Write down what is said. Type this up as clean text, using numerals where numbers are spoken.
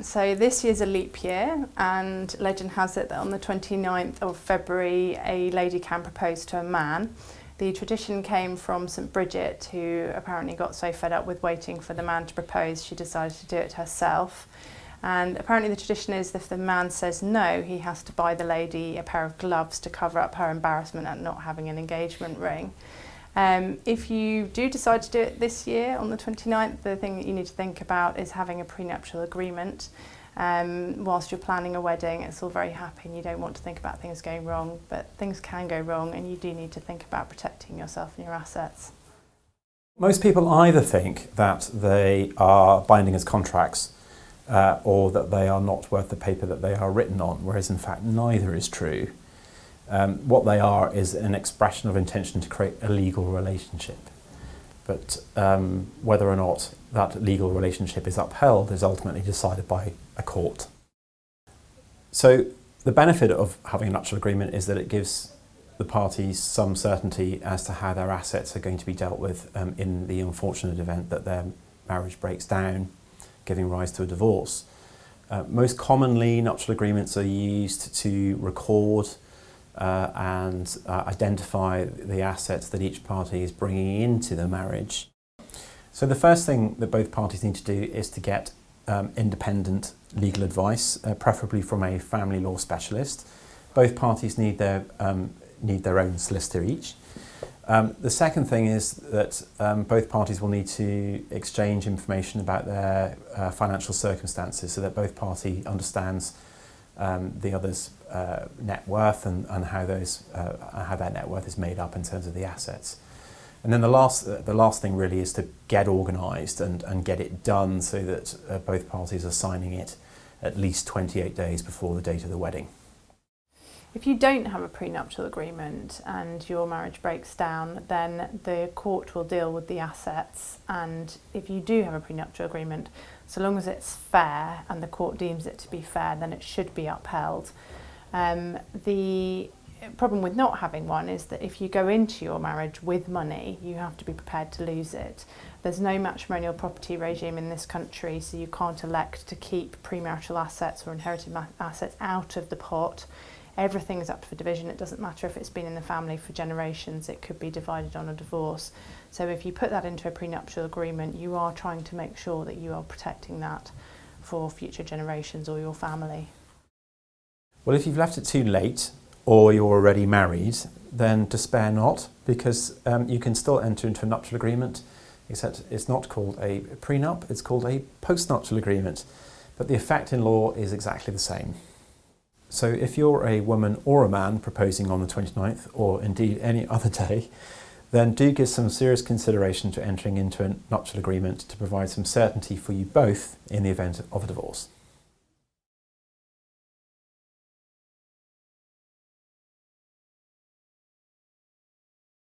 So this year's a leap year, and legend has it that on the 29th of February a lady can propose to a man. The tradition came from St Bridget, who apparently got so fed up with waiting for the man to propose she decided to do it herself. And apparently the tradition is if the man says no, he has to buy the lady a pair of gloves to cover up her embarrassment at not having an engagement ring. If you do decide to do it this year on the 29th, the thing that you need to think about is having a prenuptial agreement. Whilst you're planning a wedding, it's all very happy and you don't want to think about things going wrong, but things can go wrong and you do need to think about protecting yourself and your assets. Most people either think that they are binding as contracts or that they are not worth the paper that they are written on, whereas in fact neither is true. What they are is an expression of intention to create a legal relationship. But whether or not that legal relationship is upheld is ultimately decided by a court. So the benefit of having a nuptial agreement is that it gives the parties some certainty as to how their assets are going to be dealt with in the unfortunate event that their marriage breaks down, giving rise to a divorce. Most commonly, nuptial agreements are used to record and identify the assets that each party is bringing into the marriage. So the first thing that both parties need to do is to get independent legal advice, preferably from a family law specialist. Both parties need their own solicitor each. The second thing is that both parties will need to exchange information about their financial circumstances so that both parties understands the other's net worth and how that net worth is made up in terms of the assets. And then the last thing really is to get organised and get it done so that both parties are signing it at least 28 days before the date of the wedding. If you don't have a prenuptial agreement and your marriage breaks down, then the court will deal with the assets, and if you do have a prenuptial agreement, so long as it's fair and the court deems it to be fair, then it should be upheld. The problem with not having one is that if you go into your marriage with money, you have to be prepared to lose it. There's no matrimonial property regime in this country, so you can't elect to keep premarital assets or inherited assets out of the pot. Everything is up for division. It doesn't matter if it's been in the family for generations, it could be divided on a divorce. So if you put that into a prenuptial agreement, you are trying to make sure that you are protecting that for future generations or your family. Well, if you've left it too late or you're already married, then despair not, because you can still enter into a nuptial agreement, except it's not called a prenup, it's called a postnuptial agreement. But the effect in law is exactly the same. So if you're a woman or a man proposing on the 29th, or indeed any other day, then do give some serious consideration to entering into a nuptial agreement to provide some certainty for you both in the event of a divorce.